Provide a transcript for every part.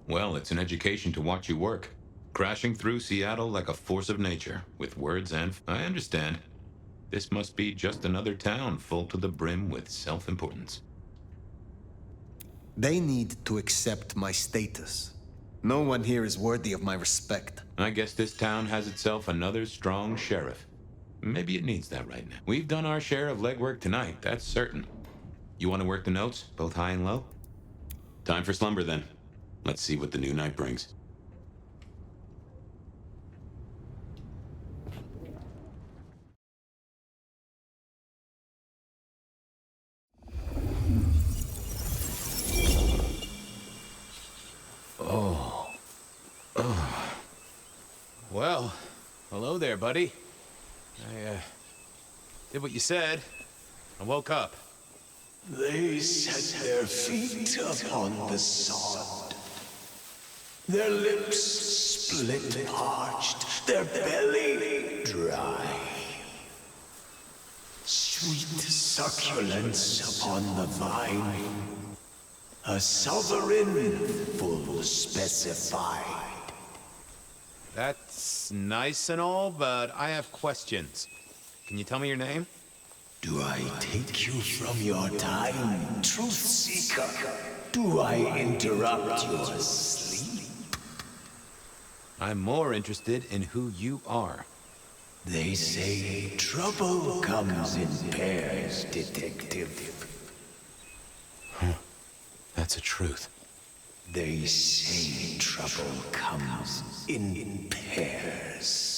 Well, it's an education to watch you work. Crashing through Seattle like a force of nature, with words and... I understand. This must be just another town full to the brim with self-importance. They need to accept my status. No one here is worthy of my respect. I guess this town has itself another strong sheriff. Maybe it needs that right now. We've done our share of legwork tonight, that's certain. You want to work the notes, both high and low? Time for slumber, then. Let's see what the new night brings. Well, hello there, buddy. I did what you said. I woke up. They set their feet upon the sod. Their lips split parched, their belly dry. Sweet succulence upon the vine. A sovereign full specified. That's nice and all, but I have questions. Can you tell me your name? Do I take you from your time, truth seeker? Do I interrupt your sleep? I'm more interested in who you are. They say trouble comes in pairs, detective. That's a truth. They say trouble comes in pairs.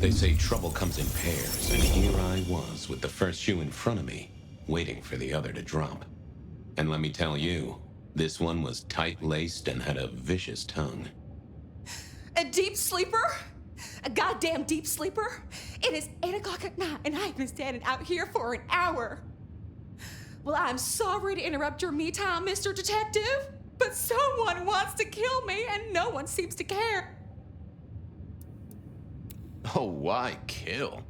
They say trouble comes in pairs, and here I was with the first shoe in front of me, waiting for the other to drop. And let me tell you, this one was tight-laced and had a vicious tongue. A deep sleeper? A goddamn deep sleeper? It is 8 o'clock at night and I've been standing out here for an hour. Well, I'm sorry to interrupt your me time, Mr. Detective, but someone wants to kill me and no one seems to care. Oh, why kill?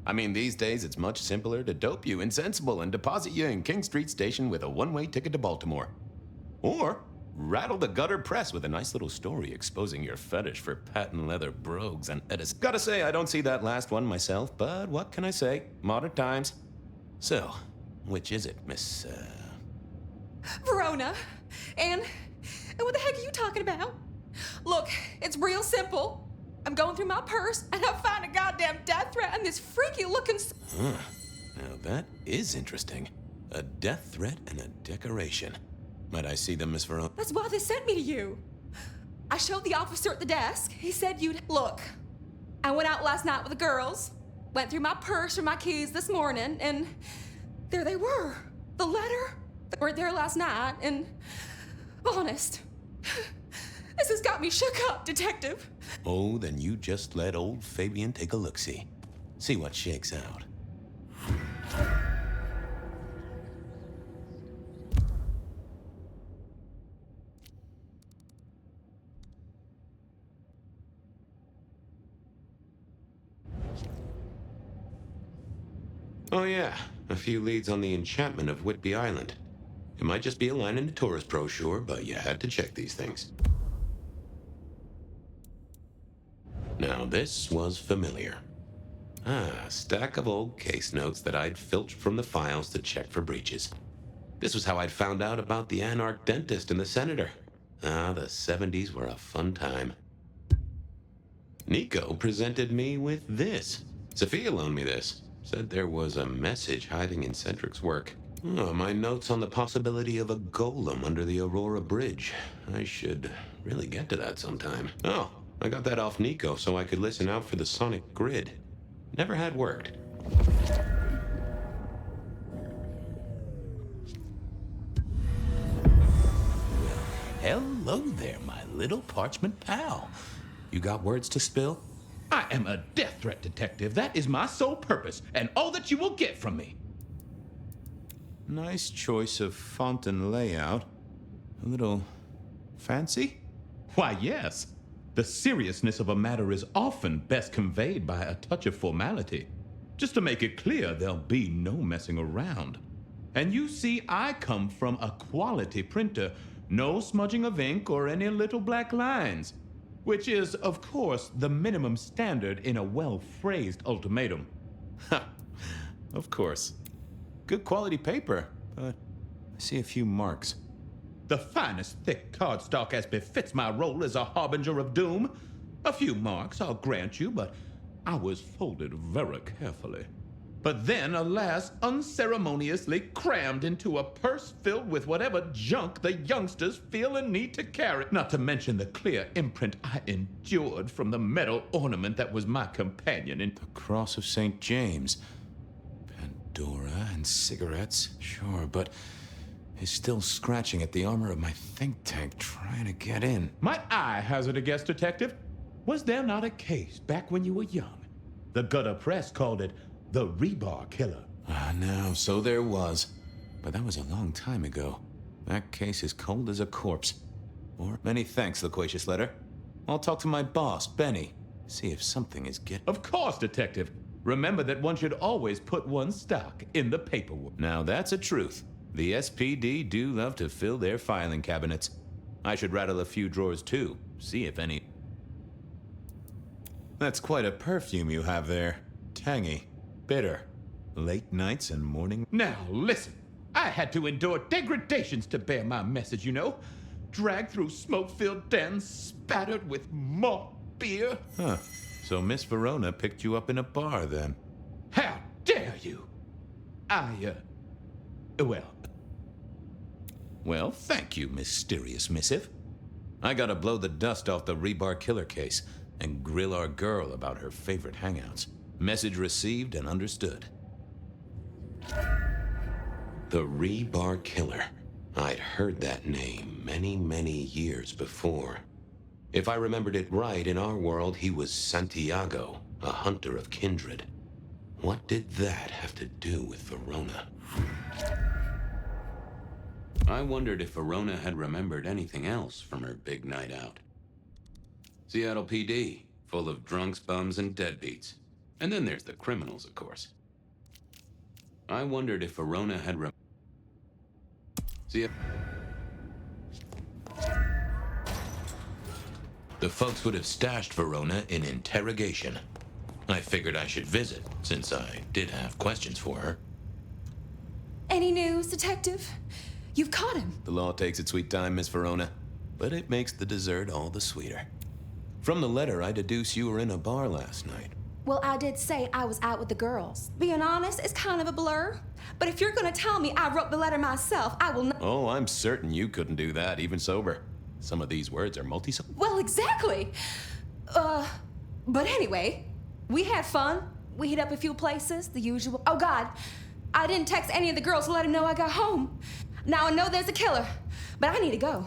I mean, these days it's much simpler to dope you insensible and deposit you in King Street Station with a one-way ticket to Baltimore. Or rattle the gutter press with a nice little story exposing your fetish for patent leather brogues and Edison. Gotta say, I don't see that last one myself, but what can I say? Modern times. So, which is it, Miss, Verona. And what the heck are you talking about? Look, it's real simple. I'm going through my purse and I find a goddamn death threat and this freaky looking... Now that is interesting. A death threat and a decoration. Might I see them, Miss Verona? That's why they sent me to you. I showed the officer at the desk. He said you'd... Look, I went out last night with the girls, went through my purse for my keys this morning, and there they were. The letter. They weren't there last night, and honest, this has got me shook up, Detective. Oh, then you just let old Fabian take a look-see. See what shakes out. Oh yeah, a few leads on the enchantment of Whitby Island. It might just be a line in the tourist brochure, but you had to check these things. Now this was familiar. A stack of old case notes that I'd filched from the files to check for breaches. This was how I'd found out about the anarch dentist and the senator. The 70s were a fun time. Nico presented me with this. Sophia loaned me this. Said there was a message hiding in Cedric's work. Oh, my notes on the possibility of a golem under the Aurora Bridge. I should really get to that sometime. Oh, I got that off Nico so I could listen out for the sonic grid. Never had worked. Hello there, my little parchment pal. You got words to spill? I am a death threat detective. That is my sole purpose, and all that you will get from me. Nice choice of font and layout. A little fancy? Why, yes. The seriousness of a matter is often best conveyed by a touch of formality. Just to make it clear, there'll be no messing around. And you see, I come from a quality printer. No smudging of ink or any little black lines. Which is, of course, the minimum standard in a well-phrased ultimatum. Ha! Of course. Good quality paper, but I see a few marks. The finest thick cardstock as befits my role as a harbinger of doom. A few marks, I'll grant you, but I was folded very carefully. But then, alas, unceremoniously crammed into a purse filled with whatever junk the youngsters feel a need to carry. Not to mention the clear imprint I endured from the metal ornament that was my companion in The Cross of St. James. Pandora and cigarettes, sure, but he's still scratching at the armor of my think tank trying to get in. Might I hazard a guess, Detective? Was there not a case back when you were young? The gutter press called it the Rebar Killer. No, so there was. But that was a long time ago. That case is cold as a corpse. Or many thanks, loquacious letter. I'll talk to my boss, Benny. See if something is getting... Of course, Detective. Remember that one should always put one's stock in the paperwork. Now that's a truth. The SPD do love to fill their filing cabinets. I should rattle a few drawers too. See if any... That's quite a perfume you have there. Tangy. Bitter. Late nights and morning... Now, listen. I had to endure degradations to bear my message, you know. Dragged through smoke-filled dens, spattered with malt beer. Huh. So Miss Verona picked you up in a bar, then? How dare you? Well, thank you, mysterious missive. I gotta blow the dust off the Rebar killer case and grill our girl about her favorite hangouts. Message received and understood. The Rebar Killer. I'd heard that name many, many years before. If I remembered it right, in our world, he was Santiago, a hunter of kindred. What did that have to do with Verona? I wondered if Verona had remembered anything else from her big night out. Seattle PD, full of drunks, bums, and deadbeats. And then there's the criminals, of course. I wondered if Verona had The folks would have stashed Verona in interrogation. I figured I should visit, since I did have questions for her. Any news, Detective? You've caught him. The law takes its sweet time, Miss Verona, but it makes the dessert all the sweeter. From the letter, I deduce you were in a bar last night. Well, I did say I was out with the girls. Being honest, it's kind of a blur. But if you're gonna tell me I wrote the letter myself, I will not. Oh, I'm certain you couldn't do that, even sober. Some of these words are multi-syllable. Well, exactly. But anyway, we had fun. We hit up a few places, the usual. Oh, God, I didn't text any of the girls to let them know I got home. Now I know there's a killer, but I need to go.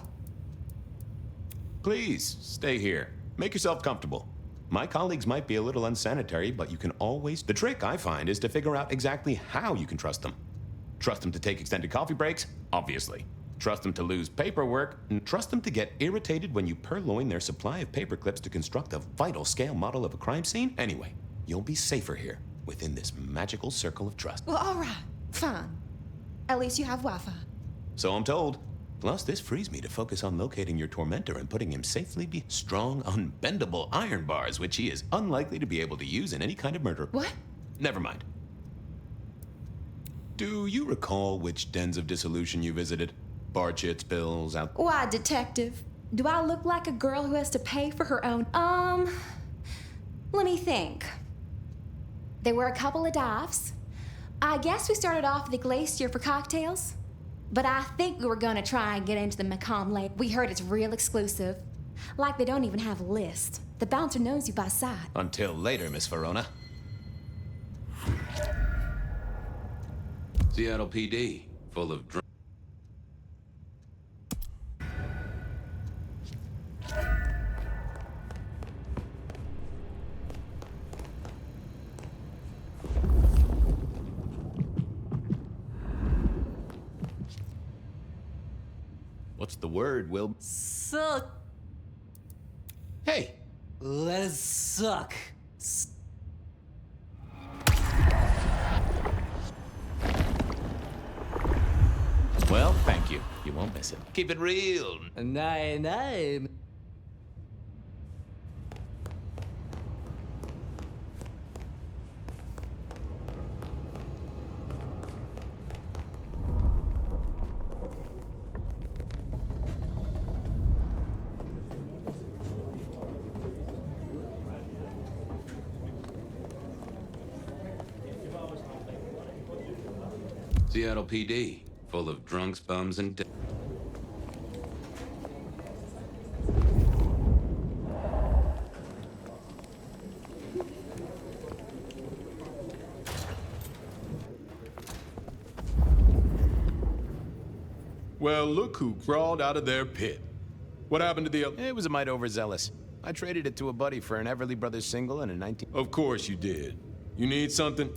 Please, stay here. Make yourself comfortable. My colleagues might be a little unsanitary, but you can always... The trick, I find, is to figure out exactly how you can trust them. Trust them to take extended coffee breaks? Obviously. Trust them to lose paperwork, and trust them to get irritated when you purloin their supply of paper clips to construct a vital scale model of a crime scene? Anyway, you'll be safer here, within this magical circle of trust. Well, all right, fine. At least you have Wi-Fi. So I'm told. Plus, this frees me to focus on locating your tormentor and putting him safely be strong, unbendable iron bars, which he is unlikely to be able to use in any kind of murder. What? Never mind. Do you recall which dens of dissolution you visited? Bar chits, bills, out... Why, Detective? Do I look like a girl who has to pay for her own... Let me think. There were a couple of dives. I guess we started off at the Glacier for cocktails. But I think we were gonna try and get into the Makom Lake. We heard it's real exclusive. Like they don't even have a list. The bouncer knows you by sight. Until later, Miss Verona. Seattle PD, full of drunk... What's the word, Will? So... Hey, Let us suck. Well, thank you. You won't miss it. Keep it real. Nein. Seattle PD, full of drunks, bums, and... Well, look who crawled out of their pit. What happened to the... It was a mite overzealous. I traded it to a buddy for an Everly Brothers single and a 19... Of course you did. You need something?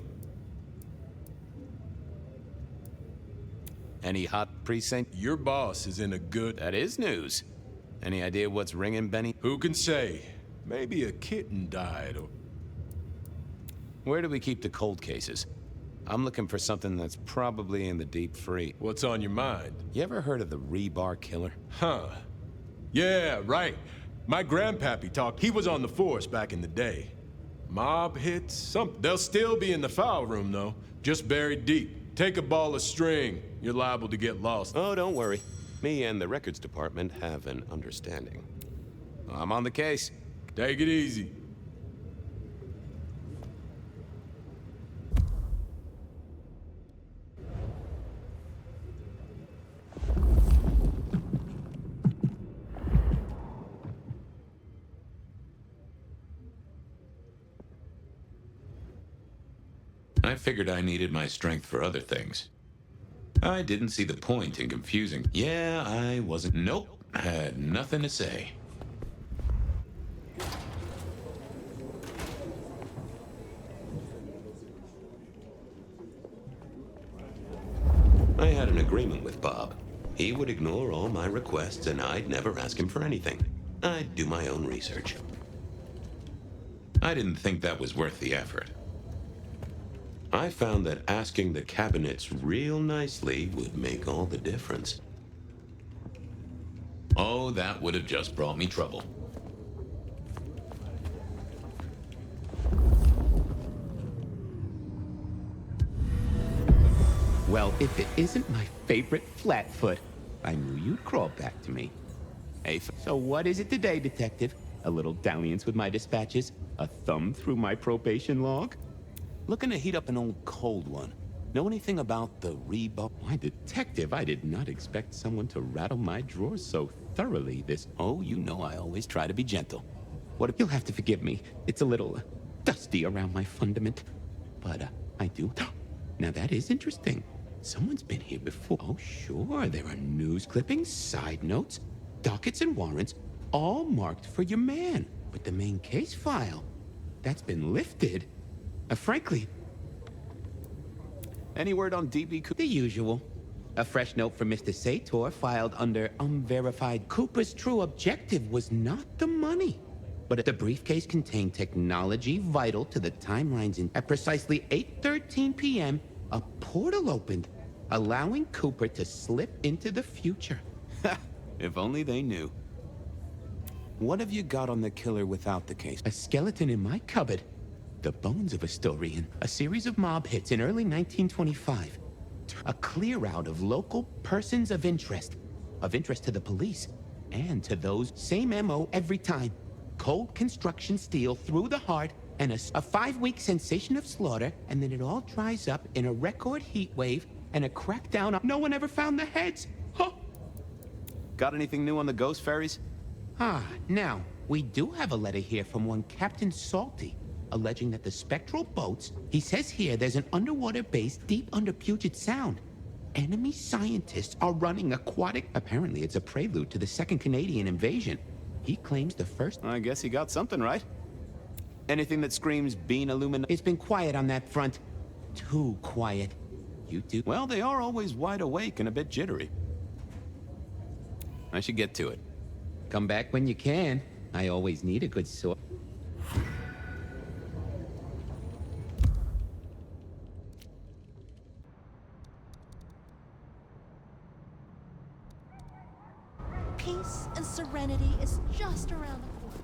Any hot precinct? Your boss is in a good... That is news. Any idea what's ringing, Benny? Who can say? Maybe a kitten died or... Where do we keep the cold cases? I'm looking for something that's probably in the deep free. What's on your mind? You ever heard of the Rebar killer? Huh. Yeah, right. My grandpappy talked. He was on the force back in the day. Mob hits, something. They'll still be in the file room, though. Just buried deep. Take a ball of string. You're liable to get lost. Oh, don't worry. Me and the records department have an understanding. I'm on the case. Take it easy. I figured I needed my strength for other things. I didn't see the point in confusing. Yeah, I wasn't. Nope, had nothing to say. I had an agreement with Bob. He would ignore all my requests and I'd never ask him for anything. I'd do my own research. I didn't think that was worth the effort. I found that asking the cabinets real nicely would make all the difference. Oh, that would have just brought me trouble. Well, if it isn't my favorite Flatfoot, I knew you'd crawl back to me. Hey, so what is it today, Detective? A little dalliance with my dispatches? A thumb through my probation log? Looking to heat up an old cold one. Know anything about the Rebar? Why, Detective, I did not expect someone to rattle my drawers so thoroughly this... Oh, you know I always try to be gentle. What if you'll have to forgive me? It's a little dusty around my fundament. But I do... Now that is interesting. Someone's been here before. Oh, sure, there are news clippings, side notes, dockets and warrants, all marked for your man. But the main case file, that's been lifted. Frankly... Any word on DB The usual. A fresh note from Mr. Sator filed under unverified. Cooper's true objective was not the money, but the briefcase contained technology vital to the timelines at precisely 8:13 p.m., a portal opened, allowing Cooper to slip into the future. If only they knew. What have you got on the killer without the case? A skeleton in my cupboard. The bones of a Storian. A series of mob hits in early 1925. A clear out of local persons of interest to the police, and to those. Same MO every time. Cold construction steel through the heart, and a 5-week sensation of slaughter, and then it all dries up in a record heat wave and a crackdown. No one ever found the heads. Huh. Got anything new on the ghost ferries? Now, we do have a letter here from one Captain Salty, alleging that the spectral boats, he says here there's an underwater base deep under Puget Sound. Enemy scientists are running aquatic... Apparently it's a prelude to the Second Canadian invasion. He claims the first... I guess he got something right. Anything that screams bean Illuminati? It's been quiet on that front. Too quiet. You do... Well, they are always wide awake and a bit jittery. I should get to it. Come back when you can. I always need a good sword. Peace and serenity is just around the corner.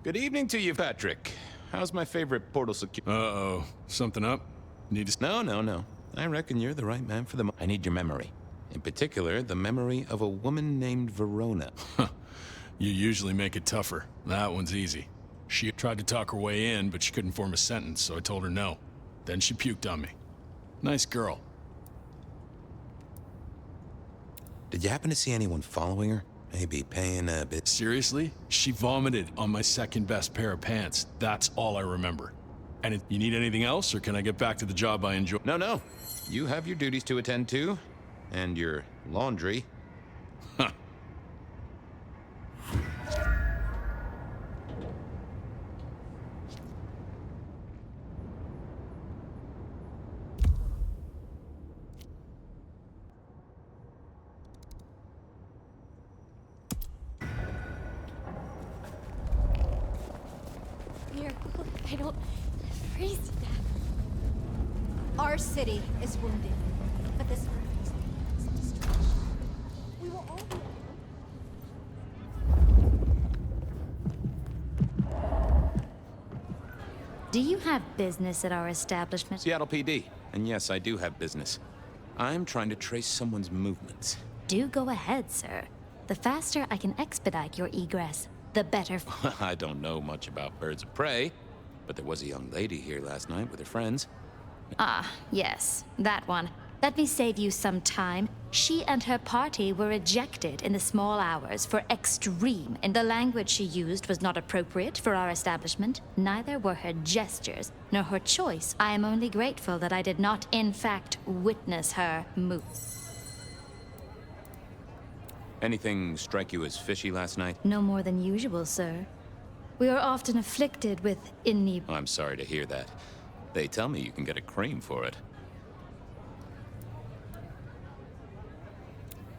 Good evening to you, Patrick. How's my favorite portal secure? Uh-oh. Something up? Need to... No. I reckon you're the right man for the... I need your memory. In particular, the memory of a woman named Verona. You usually make it tougher. That one's easy. She tried to talk her way in, but she couldn't form a sentence, so I told her no. Then she puked on me. Nice girl. Did you happen to see anyone following her? Maybe paying a bit... Seriously? She vomited on my second best pair of pants. That's all I remember. And you need anything else, or can I get back to the job I enjoy? No. You have your duties to attend to, and your laundry. Huh. Here, I don't freeze to death. Our city is wounded, but this is destruction. We will all be. Do you have business at our establishment? Seattle PD. And yes, I do have business. I'm trying to trace someone's movements. Do go ahead, sir. The faster I can expedite your egress, the better. I don't know much about birds of prey, but there was a young lady here last night with her friends. Ah, yes, that one. Let me save you some time. She and her party were ejected in the small hours for extreme, and the language she used was not appropriate for our establishment. Neither were her gestures, nor her choice. I am only grateful that I did not, in fact, witness her move. Anything strike you as fishy last night? No more than usual, sir. We are often afflicted with I'm sorry to hear that. They tell me you can get a cream for it.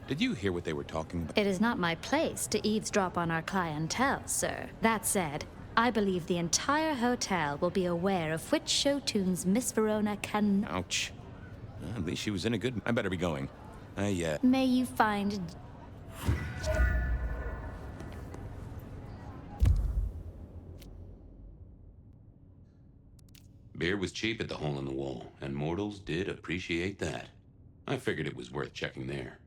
Did you hear what they were talking about? It is not my place to eavesdrop on our clientele, sir. That said, I believe the entire hotel will be aware of which show tunes Miss Verona can... Ouch. At least she was in a good... I better be going. May you find... Beer was cheap at the hole in the wall, and mortals did appreciate that. I figured it was worth checking there.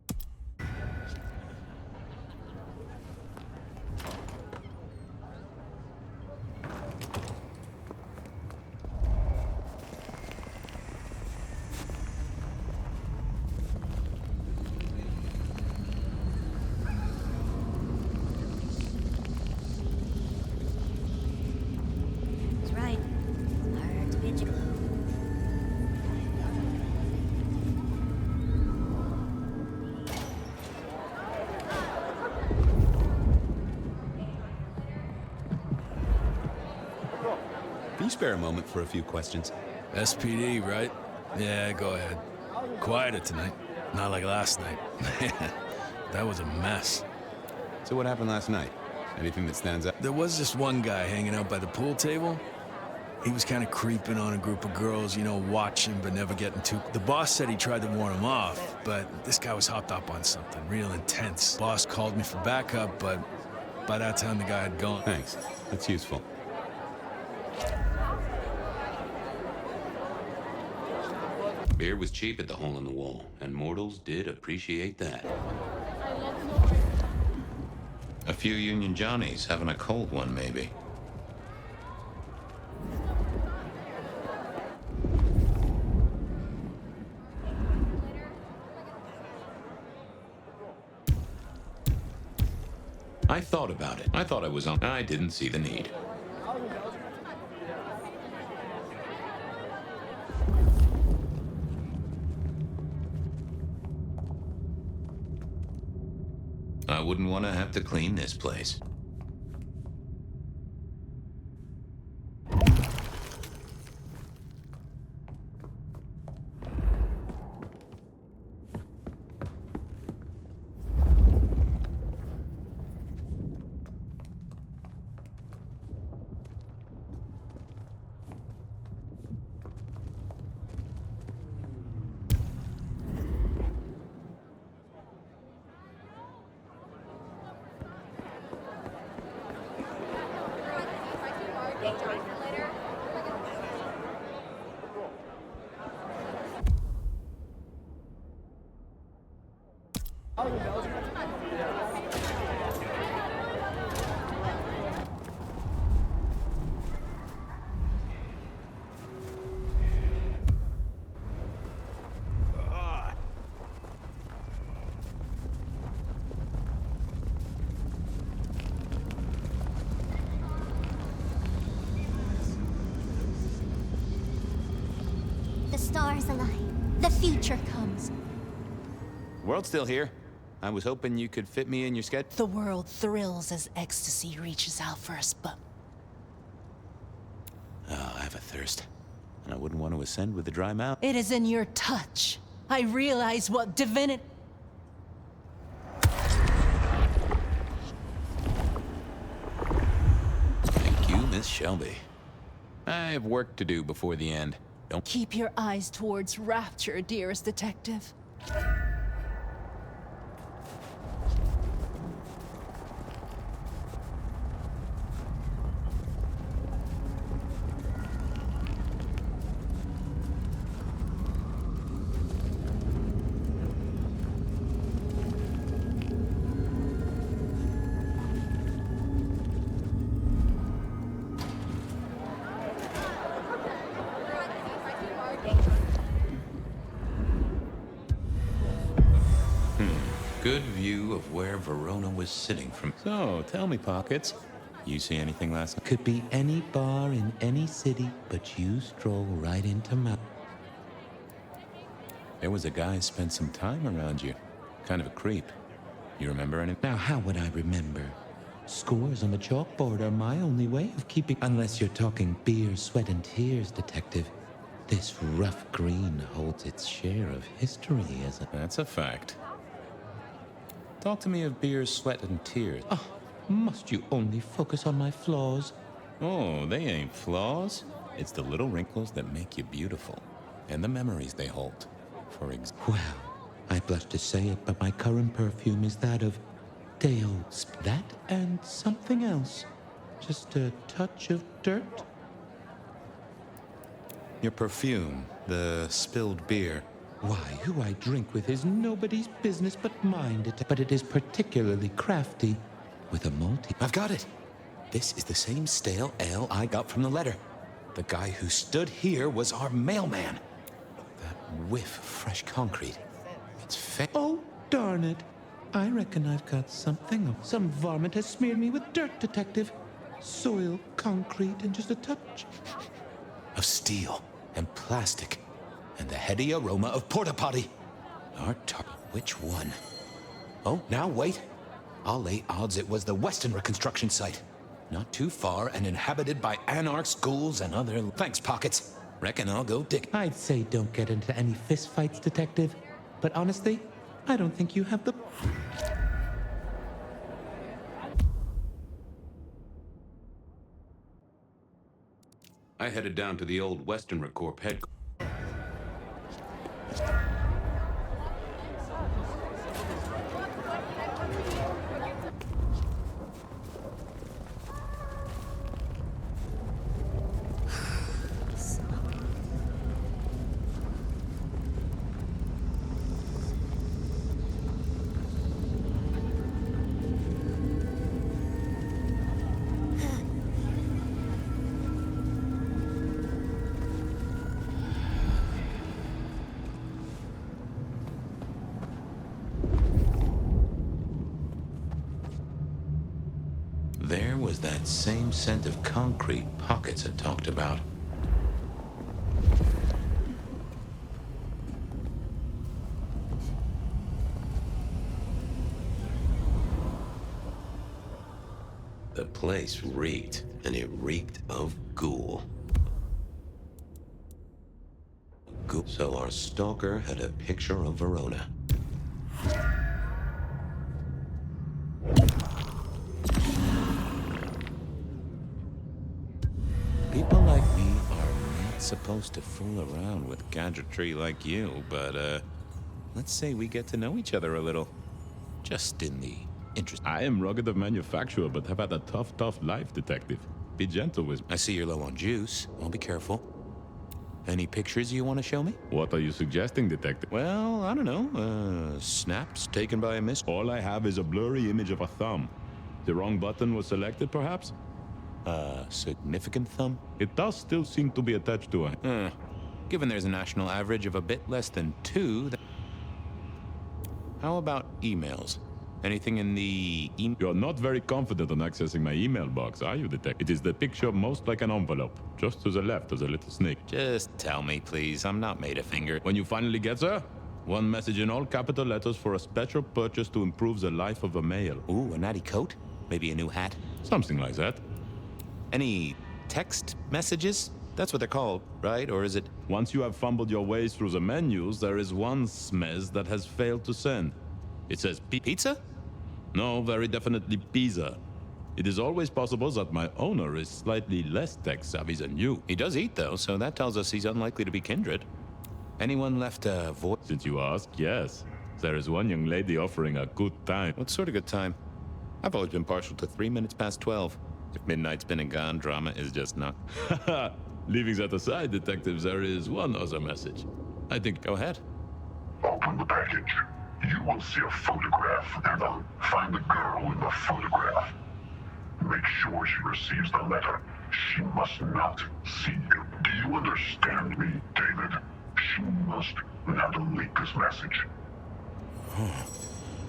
That's right. Hard to be a gigolo. Can you spare a moment for a few questions? SPD, right? Yeah, go ahead. Quieter tonight. Not like last night. That was a mess. So what happened last night? Anything that stands out? There was this one guy hanging out by the pool table. He was kind of creeping on a group of girls, you know, watching but never getting too... The boss said he tried to warn him off, but this guy was hopped up on something real intense. Boss called me for backup, but by that time the guy had gone. Thanks. That's useful. Beer was cheap at the hole in the wall, and mortals did appreciate that. A few Union Johnnies having a cold one, maybe. I thought about it. I thought I was on. I didn't see the need. I wouldn't want to have to clean this place. The stars align. The future comes. World's still here. I was hoping you could fit me in your sketch. The world thrills as ecstasy reaches out for us, but Oh, I have a thirst. And I wouldn't want to ascend with a dry mouth. it is in your touch. I realize what divinity. Thank you, Miss Shelby. I have work to do before the end. Don't Keep your eyes towards rapture, dearest detective. Good view of where Verona was sitting from. So, tell me, Pockets. You see anything last night? Could be any bar in any city, but you stroll right into my... There was a guy who spent some time around you. Kind of a creep. You remember any? Now, how would I remember? Scores on the chalkboard are my only way of keeping... Unless you're talking beer, sweat, and tears, detective. This rough green holds its share of history as a... That's a fact. Talk to me of beer, sweat, and tears. Oh, must you only focus on my flaws? Oh, they ain't flaws. It's the little wrinkles that make you beautiful. And the memories they hold. For example. Well, I blush to say it, but my current perfume is that of Deo. That and something else. Just a touch of dirt. Your perfume, the spilled beer. Why, who I drink with is nobody's business but mine, but it is particularly crafty, with a malty... I've got it. This is the same stale ale I got from the letter. The guy who stood here was our mailman. That whiff of fresh concrete. It's Oh, darn it. I reckon I've got something. Some varmint has smeared me with dirt, detective. Soil, concrete, and just a touch of steel and plastic. And the heady aroma of porta potty. Which one? Oh, now wait. I'll lay odds it was the Westenra construction site. Not too far and inhabited by anarchs, ghouls, and other... Thanks, Pockets. Reckon I'll go dig. I'd say don't get into any fistfights, detective. But honestly, I don't think you have the... I headed down to the old Westenra Corp headquarters. There was that same scent of concrete Pockets had talked about. The place reeked, and it reeked of ghoul. So our stalker had a picture of Verona. People like me are not supposed to fool around with gadgetry like you, but, let's say we get to know each other a little. Just in the interest. I am rugged of manufacture, but have had a tough life, detective. Be gentle with me. I see you're low on juice. I'll be careful. Any pictures you want to show me? What are you suggesting, Detective? Well, I don't know. Snaps taken by a miss. All I have is a blurry image of a thumb. The wrong button was selected, perhaps? Significant thumb? It does still seem to be attached to a... Given there's a national average of a bit less than 2... How about emails? Anything in the email? You're not very confident on accessing my email box, are you, Detective? It is the picture most like an envelope. Just to the left of a little snake. Just tell me, please. I'm not made a finger. When you finally get there, one message in all capital letters for a special purchase to improve the life of a male. Ooh, a natty coat? Maybe a new hat? Something like that. Any text messages? That's what they're called, right? Or is it... Once you have fumbled your way through the menus, there is one smez that has failed to send. It says pizza? No, very definitely pizza. It is always possible that my owner is slightly less tech-savvy than you. He does eat, though, so that tells us he's unlikely to be kindred. Anyone left a voice? Since you ask, yes. There is one young lady offering a good time. What sort of good time? I've always been partial to 3 minutes past 12. If midnight's been and gone, drama is just not... Leaving that aside, detectives, there is one other message. I think... Go ahead. Open the package. You will see a photograph, and find the girl in the photograph. Make sure she receives the letter. She must not see you. Do you understand me, David? She must not leak this message.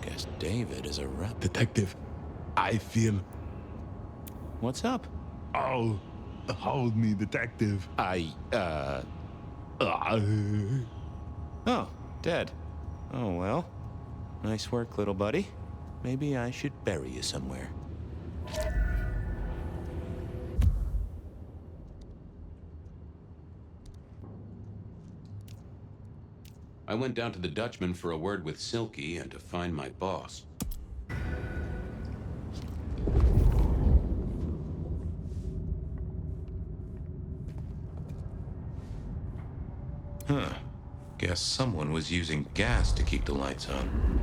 Guess David is a rep. Detective, I feel... What's up? Oh, hold me, Detective. Oh, dead. Oh, well. Nice work, little buddy. Maybe I should bury you somewhere. I went down to the Dutchman for a word with Silky and to find my boss. Huh. Guess someone was using gas to keep the lights on.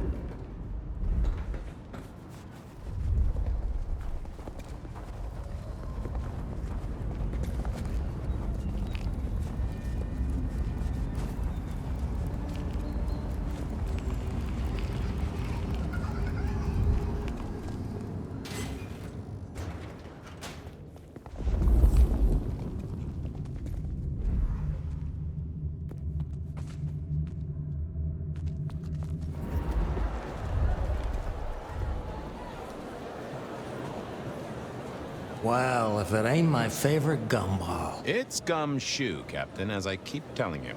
Well, if it ain't my favorite gumball. It's gumshoe, Captain, as I keep telling you.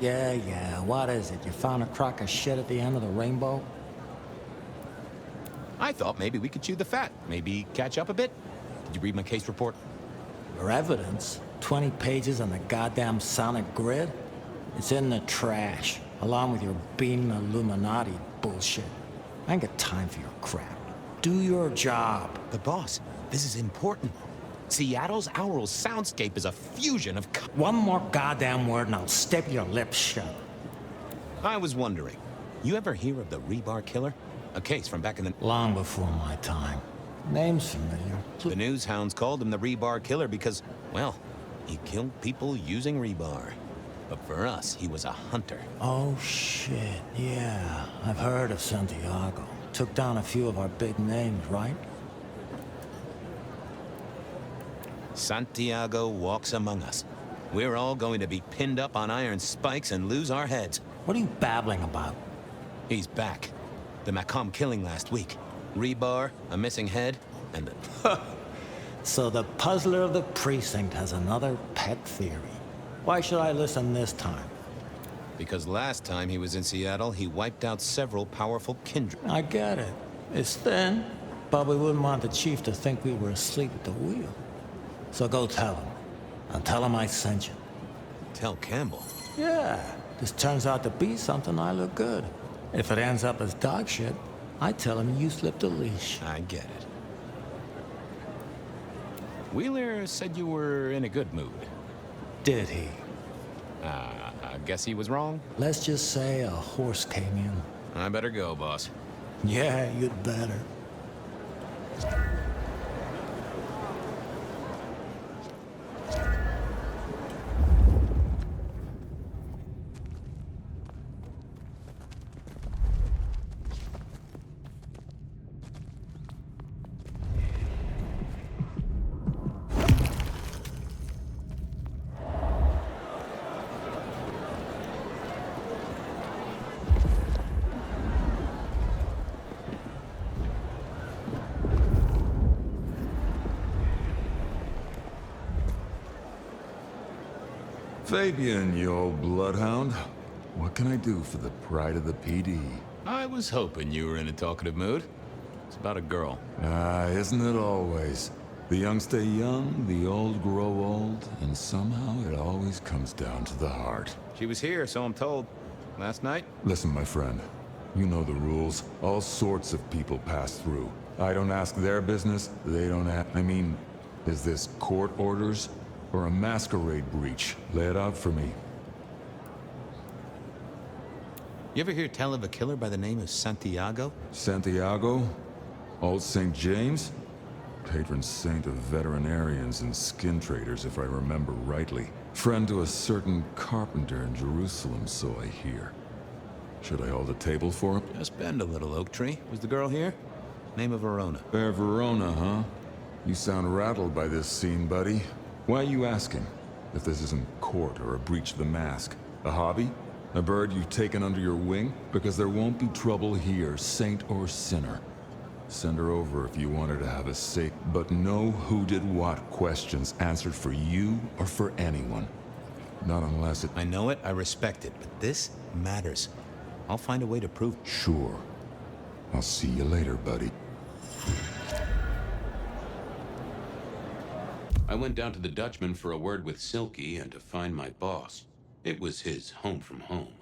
Yeah, what is it? You found a crock of shit at the end of the rainbow? I thought maybe we could chew the fat. Maybe catch up a bit. Did you read my case report? Your evidence? 20 pages on the goddamn sonic grid? It's in the trash, along with your bean Illuminati bullshit. I ain't got time for your crap. Do your job. But boss, this is important. Seattle's aural soundscape is a fusion of... One more goddamn word and I'll staple your lips shut. I was wondering, you ever hear of the Rebar killer? A case from back in the... Long before my time. Name's familiar. The news hounds called him the Rebar killer because, well, he killed people using rebar. But for us, he was a hunter. Oh, shit, yeah. I've heard of Santiago. Took down a few of our big names, right? Santiago walks among us. We're all going to be pinned up on iron spikes and lose our heads. What are you babbling about? He's back. The Makom killing last week. Rebar, a missing head, and the... So the puzzler of the precinct has another pet theory. Why should I listen this time? Because last time he was in Seattle, he wiped out several powerful kindred. I get it. It's thin, but we wouldn't want the chief to think we were asleep at the wheel. So go tell him. And tell him I sent you. Tell Campbell? Yeah. This turns out to be something, I look good. If it ends up as dog shit, I tell him you slipped a leash. I get it. Wheeler said you were in a good mood. Did he? I guess he was wrong. Let's just say a horse came in. I better go, boss. Yeah, you'd better. Fabian, you old bloodhound. What can I do for the pride of the PD? I was hoping you were in a talkative mood. It's about a girl. Isn't it always? The young stay young, the old grow old, and somehow it always comes down to the heart. She was here, so I'm told. Last night? Listen, my friend. You know the rules. All sorts of people pass through. I don't ask their business, they don't ask... I mean, is this court orders or a masquerade breach? Lay it out for me. You ever hear tell of a killer by the name of Santiago? Santiago? Old St. James? Patron saint of veterinarians and skin traders, if I remember rightly. Friend to a certain carpenter in Jerusalem, so I hear. Should I hold a table for him? Just bend a little, Oak Tree. Was the girl here? Name of Verona. Verona, huh? You sound rattled by this scene, buddy. Why are you asking? If this isn't court or a breach of the mask. A hobby? A bird you've taken under your wing? Because there won't be trouble here, saint or sinner. Send her over if you want her to have a safe, but no who did what questions answered for you or for anyone. Not unless it... I know it, I respect it, but this matters. I'll find a way to prove... Sure. I'll see you later, buddy. I went down to the Dutchman for a word with Silky and to find my boss. It was his home from home.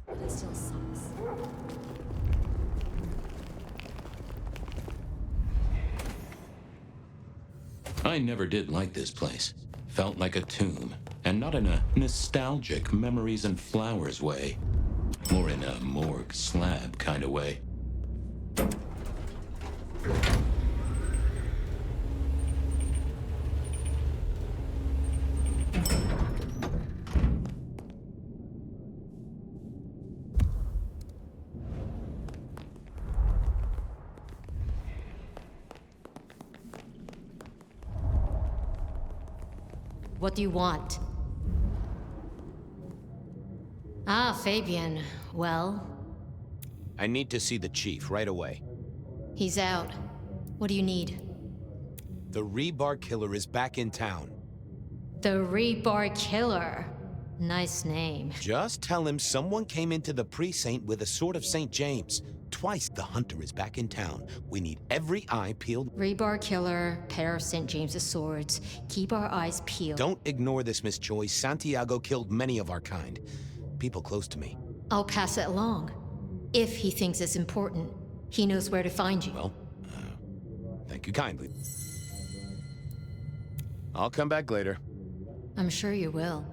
But it still sucks. I never did like this place. Felt like a tomb, and not in a nostalgic memories and flowers way. More in a morgue slab kind of way. What do you want? Ah, Fabian. Well? I need to see the chief right away. He's out. What do you need? The Rebar killer is back in town. The Rebar Killer. Nice name. Just tell him someone came into the precinct with a sword of St. James. Twice the hunter is back in town. We need every eye peeled. Rebar Killer, pair of St. James's swords. Keep our eyes peeled. Don't ignore this, Miss Choi. Santiago killed many of our kind. People close to me. I'll pass it along. If he thinks it's important, he knows where to find you. Well, thank you kindly. I'll come back later. I'm sure you will.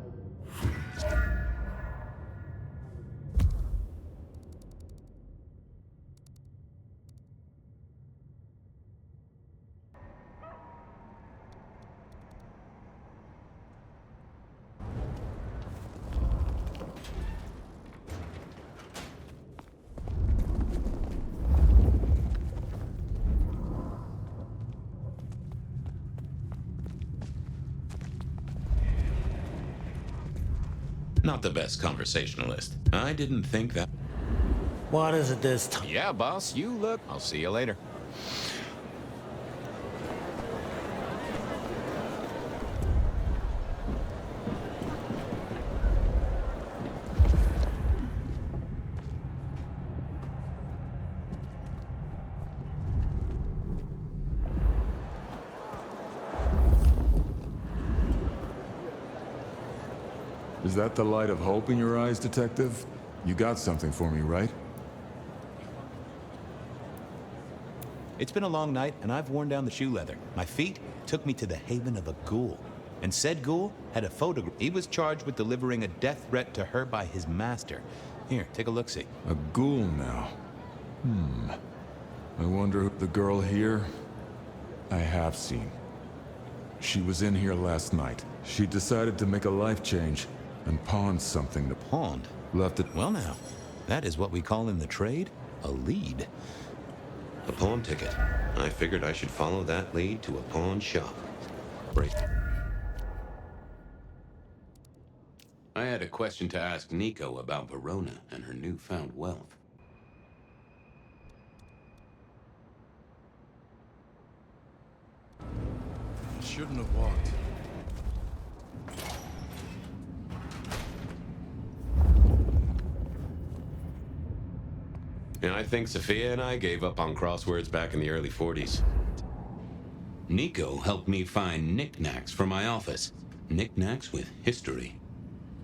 Not the best conversationalist. I didn't think that... What is it this time? Yeah, boss, you look. I'll see you later. Is that the light of hope in your eyes, Detective? You got something for me, right? It's been a long night, and I've worn down the shoe leather. My feet took me to the haven of a ghoul. And said ghoul had a photograph. He was charged with delivering a death threat to her by his master. Here, take a look-see. A ghoul now. I wonder who the girl here... I have seen. She was in here last night. She decided to make a life change and pawned something to... Pawned? Left it... Well now, that is what we call in the trade a lead. A pawn ticket. I figured I should follow that lead to a pawn shop. Break. I had a question to ask Nico about Verona and her newfound wealth. shouldn't have walked. And I think Sophia and I gave up on crosswords back in the early 40s. Nico helped me find knickknacks for my office. Knickknacks with history.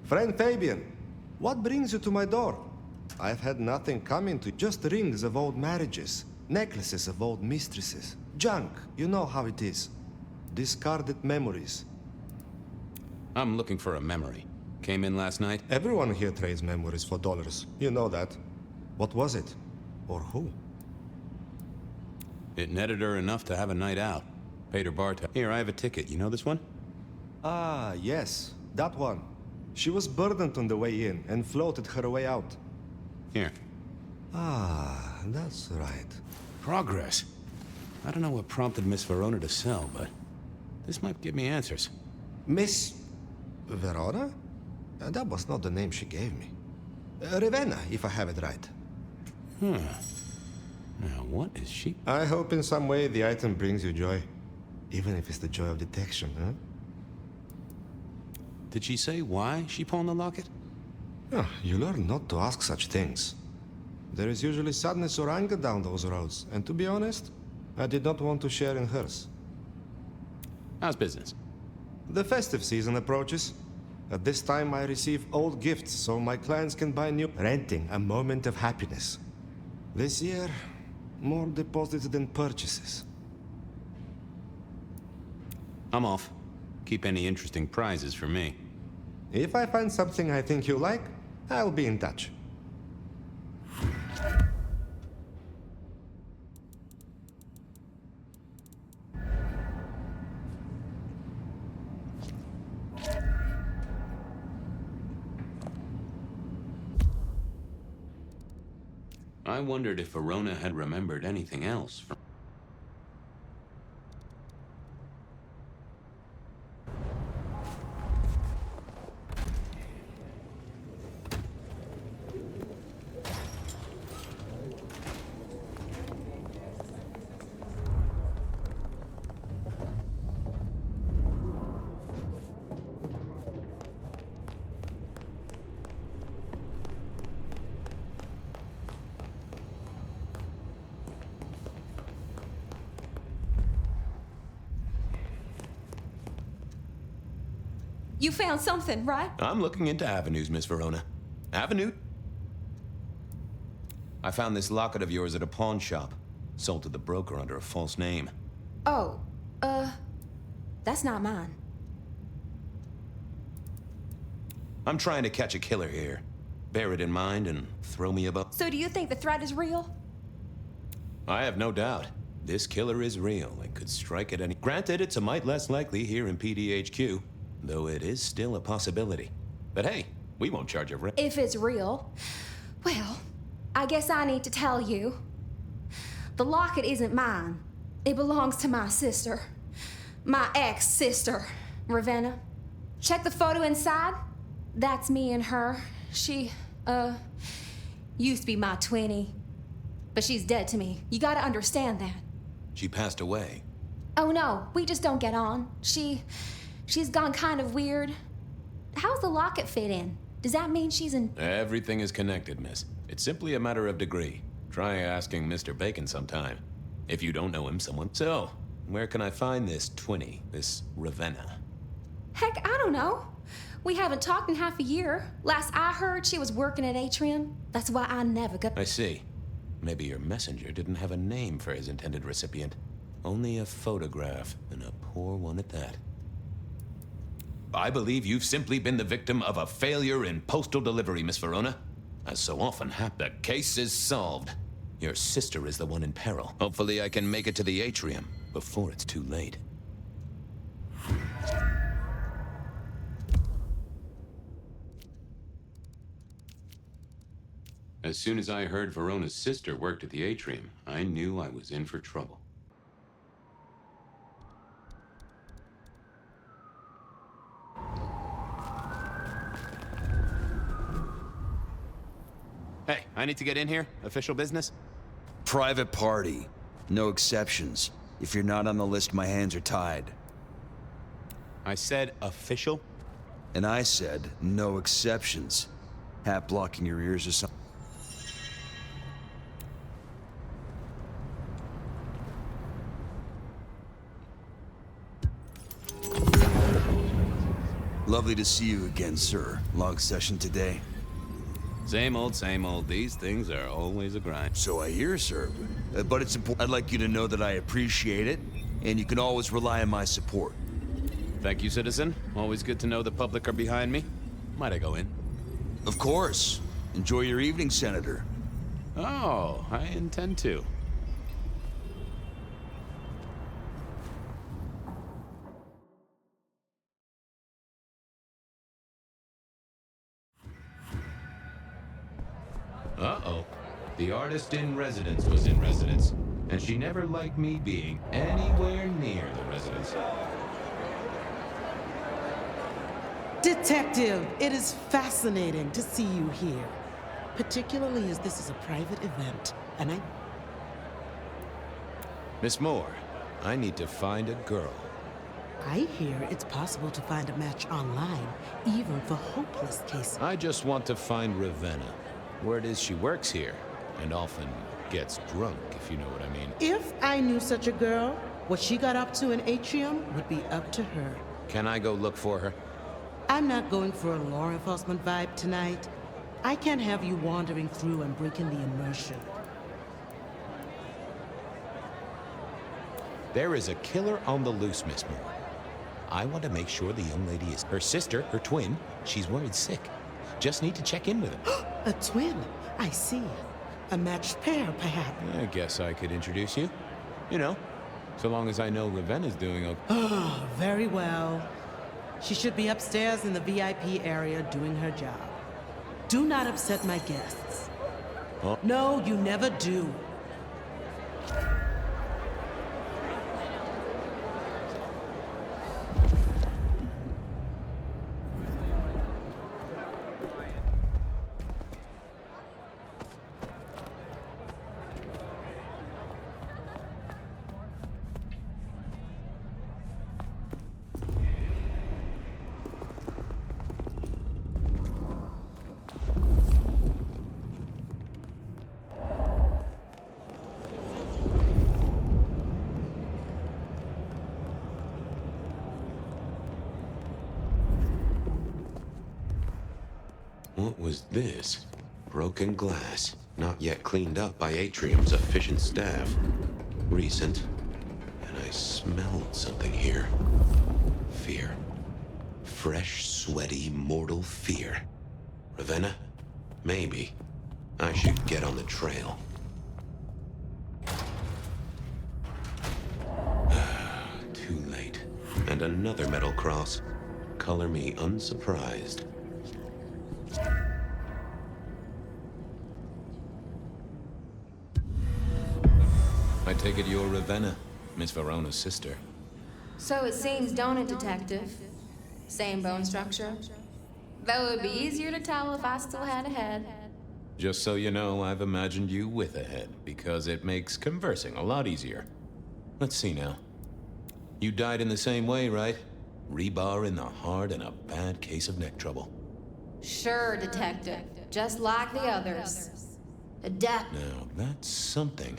Friend Fabian, what brings you to my door? I've had nothing coming to just rings of old marriages, necklaces of old mistresses, junk, you know how it is. Discarded memories. I'm looking for a memory. Came in last night. Everyone here trades memories for dollars. You know that. What was it? Or who? It netted her enough to have a night out. Paid her bar tab. Here, I have a ticket. You know this one? Ah, yes. That one. She was burdened on the way in and floated her way out. Here. Ah, that's right. Progress. I don't know what prompted Miss Verona to sell, but this might give me answers. Miss Verona? That was not the name she gave me. Ravenna, if I have it right. Huh. Now, what is she? I hope in some way the item brings you joy. Even if it's the joy of detection, huh? Did she say why she pawned the locket? Oh, you learn not to ask such things. There is usually sadness or anger down those roads, and to be honest, I did not want to share in hers. How's business? The festive season approaches. At this time, I receive old gifts so my clients can buy new. Renting a moment of happiness. This year, more deposits than purchases. I'm off. Keep any interesting prizes for me. If I find something I think you like, I'll be in touch. I wondered if Verona had remembered anything else from... You found something, right? I'm looking into avenues, Miss Verona. Avenue? I found this locket of yours at a pawn shop. Sold to the broker under a false name. Oh, that's not mine. I'm trying to catch a killer here. Bear it in mind and throw me a bone. So do you think the threat is real? I have no doubt. This killer is real and could strike at any... Granted, it's a mite less likely here in PDHQ, though it is still a possibility. But hey, we won't charge a rent. If it's real, well, I guess I need to tell you. The locket isn't mine. It belongs to my sister. My ex-sister, Ravenna. Check the photo inside. That's me and her. She, used to be my twinnie. But she's dead to me. You gotta understand that. She passed away. Oh no, we just don't get on. She's gone kind of weird. How's the locket fit in? Does that mean she's in... Everything is connected, miss. It's simply a matter of degree. Try asking Mr. Bacon sometime. If you don't know him, someone... So, where can I find this twinnie, this Ravenna? Heck, I don't know. We haven't talked in half a year. Last I heard, she was working at Atrium. That's why I never got... I see. Maybe your messenger didn't have a name for his intended recipient. Only a photograph, and a poor one at that. I believe you've simply been the victim of a failure in postal delivery, Miss Verona. As so often happens, the case is solved. Your sister is the one in peril. Hopefully I can make it to the atrium before it's too late. As soon as I heard Verona's sister worked at the atrium, I knew I was in for trouble. Hey, I need to get in here. Official business? Private party. No exceptions. If you're not on the list, my hands are tied. I said official. And I said no exceptions. Hat blocking your ears or something. Lovely to see you again, sir. Long session today. Same old, same old. These things are always a grind. So I hear, sir. But it's important. I'd like you to know that I appreciate it, and you can always rely on my support. Thank you, citizen. Always good to know the public are behind me. Might I go in? Of course. Enjoy your evening, Senator. Oh, I intend to. Uh-oh. The artist in residence was in residence, and she never liked me being anywhere near the residence. Detective, it is fascinating to see you here, particularly as this is a private event, and Miss Moore, I need to find a girl. I hear it's possible to find a match online, even for hopeless cases. I just want to find Ravenna. Word is she works here, and often gets drunk, if you know what I mean. If I knew such a girl, what she got up to in Atrium would be up to her. Can I go look for her? I'm not going for a law enforcement vibe tonight. I can't have you wandering through and breaking the immersion. There is a killer on the loose, Miss Moore. I want to make sure the young lady is her sister, her twin. She's worried sick. Just need to check in with him. A twin? I see. A matched pair, perhaps. I guess I could introduce you. You know, so long as I know Ravenna's doing okay. Oh, very well. She should be upstairs in the VIP area doing her job. Do not upset my guests. Oh. No, you never do. What was this? Broken glass, not yet cleaned up by Atrium's efficient staff. Recent. And I smelled something here. Fear. Fresh, sweaty, mortal fear. Ravenna? Maybe. I should get on the trail. Too late. And another metal cross. Color me unsurprised. I take it you're Ravenna, Miss Verona's sister. So it seems, don't it, Detective? Same bone structure? Though it would be easier to tell if I still had a head. Just so you know, I've imagined you with a head, because it makes conversing a lot easier. Let's see now. You died in the same way, right? Rebar in the heart and a bad case of neck trouble. Sure, Detective. Just like the others. A death. Now, that's something.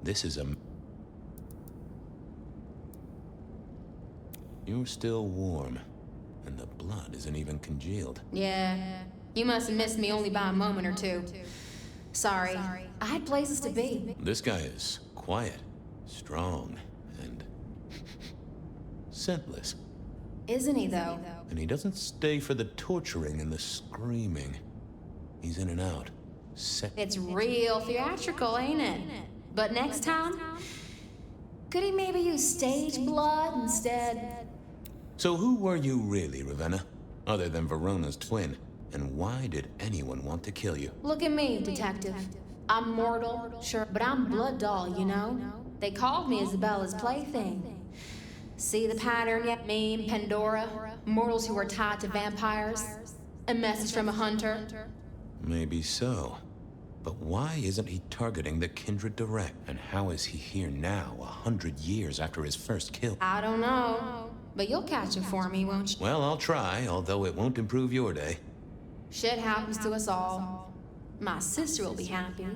This is a... You're still warm, and the blood isn't even congealed. Yeah. You must have missed me only by a moment or two. Sorry. I had places to be. This guy is quiet, strong, and... scentless. Isn't he, though? And he doesn't stay for the torturing and the screaming. He's in and out. It's real theatrical, ain't it? But next time, could he maybe use stage blood instead? So who were you really, Ravenna? Other than Verona's twin? And why did anyone want to kill you? Look at me, Detective. I'm mortal, sure, but I'm blood doll, you know? They called me Isabella's plaything. See the pattern yet? Me, Pandora, mortals who are tied to vampires. A message from a hunter. Maybe so. But why isn't he targeting the Kindred direct? And how is he here now, 100 years after his first kill? I don't know. But you'll catch him for me, won't you? Well, I'll try, although it won't improve your day. Shit happens to us all. My sister will be happy.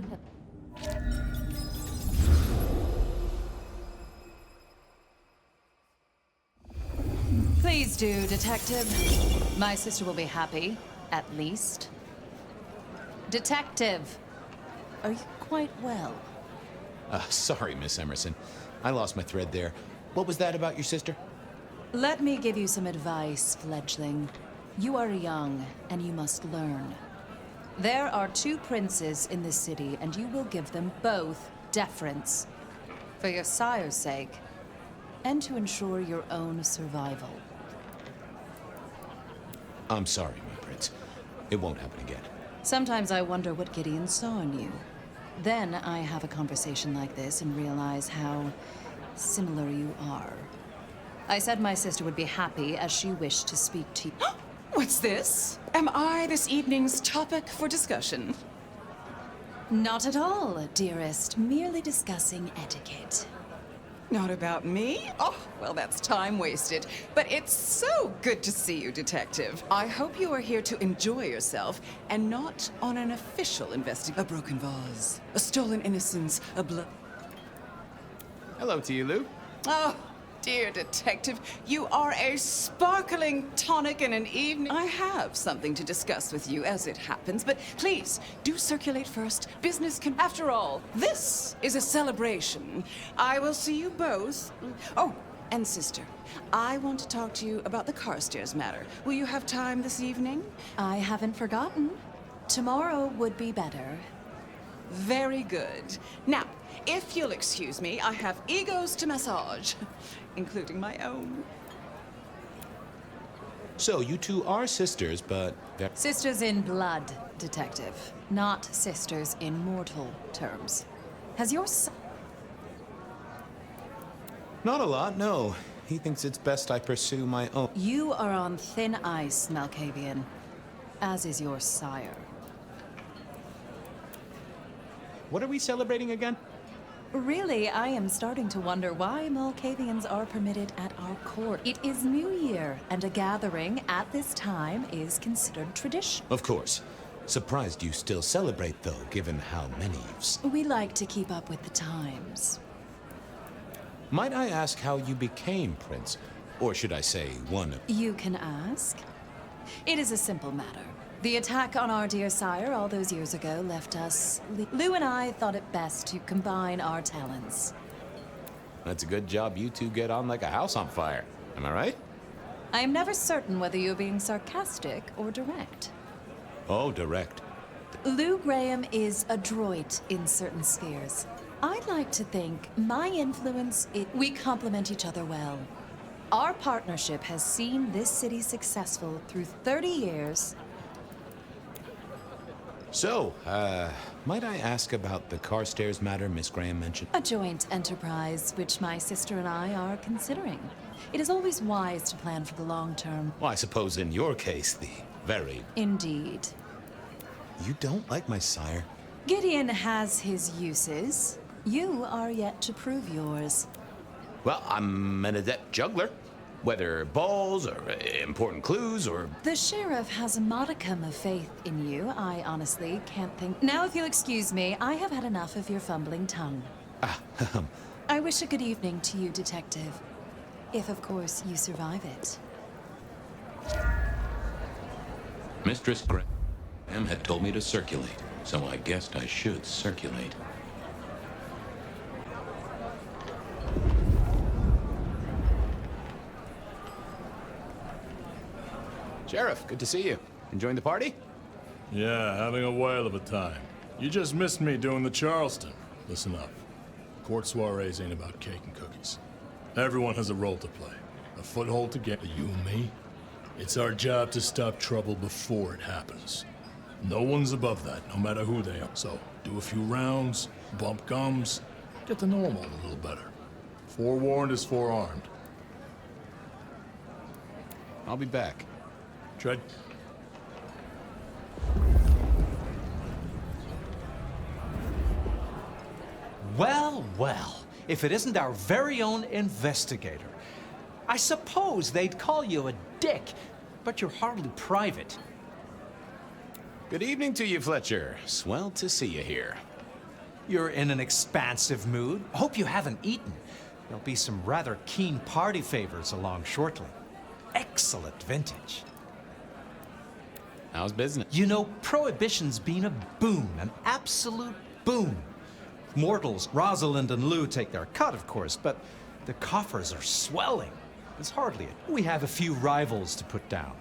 Please do, Detective. My sister will be happy, at least. Detective, are you quite well? Sorry, Miss Emerson. I lost my thread there. What was that about your sister? Let me give you some advice, fledgling. You are young, and you must learn. There are two princes in this city, and you will give them both deference. For your sire's sake, and to ensure your own survival. I'm sorry, my prince. It won't happen again. Sometimes I wonder what Gideon saw in you. Then I have a conversation like this and realize how similar you are. I said my sister would be happy as she wished to speak to you. What's this? Am I this evening's topic for discussion? Not at all, dearest. Merely discussing etiquette. Not about me? Oh, well, that's time wasted. But it's so good to see you, Detective. I hope you are here to enjoy yourself and not on an official investigation. A broken vase, a stolen innocence, a blood. Hello to you, Lou. Oh, dear Detective, you are a sparkling tonic in an evening. I have something to discuss with you as it happens, but please do circulate first. Business can. After all, this is a celebration. I will see you both. Oh, and sister, I want to talk to you about the Carstairs matter. Will you have time this evening? I haven't forgotten. Tomorrow would be better. Very good. Now, if you'll excuse me, I have egos to massage, including my own. So, you two are sisters, but... Sisters in blood, Detective. Not sisters in mortal terms. Has your son... Not a lot, no. He thinks it's best I pursue my own... You are on thin ice, Malkavian. As is your sire. What are we celebrating again? Really, I am starting to wonder why Malkavians are permitted at our court. It is New Year, and a gathering at this time is considered tradition. Of course. Surprised you still celebrate, though, given how many you've... We like to keep up with the times. Might I ask how you became Prince? Or should I say, one of... You can ask. It is a simple matter. The attack on our dear sire all those years ago left us... Lou and I thought it best to combine our talents. That's a good job you two get on like a house on fire. Am I right? I am never certain whether you're being sarcastic or direct. Oh, direct. Lou Graham is adroit in certain spheres. I'd like to think my influence... We complement each other well. Our partnership has seen this city successful through 30 years... So, might I ask about the Carstairs matter Miss Graham mentioned? A joint enterprise, which my sister and I are considering. It is always wise to plan for the long term. Well, I suppose in your case, the very... Indeed. You don't like my sire? Gideon has his uses. You are yet to prove yours. Well, I'm an adept juggler. Whether balls or important clues or... The sheriff has a modicum of faith in you. I honestly can't think... Now, if you'll excuse me, I have had enough of your fumbling tongue. I wish a good evening to you, Detective. If, of course, you survive it. Mistress Graham had told me to circulate, so I guessed I should circulate. Sheriff, good to see you. Enjoying the party? Yeah, having a whale of a time. You just missed me doing the Charleston. Listen up. Court soirees ain't about cake and cookies. Everyone has a role to play. A foothold to get you and me. It's our job to stop trouble before it happens. No one's above that, no matter who they are. So, do a few rounds, bump gums, get to know them all a little better. Forewarned is forearmed. I'll be back. Tread. Well, well, if it isn't our very own investigator. I suppose they'd call you a dick, but you're hardly private. Good evening to you, Fletcher. Swell to see you here. You're in an expansive mood. Hope you haven't eaten. There'll be some rather keen party favors along shortly. Excellent vintage. How's business? You know, Prohibition's been a boom, an absolute boom. Mortals, Rosalind and Lou take their cut, of course, but the coffers are swelling. It's hardly it. We have a few rivals to put down.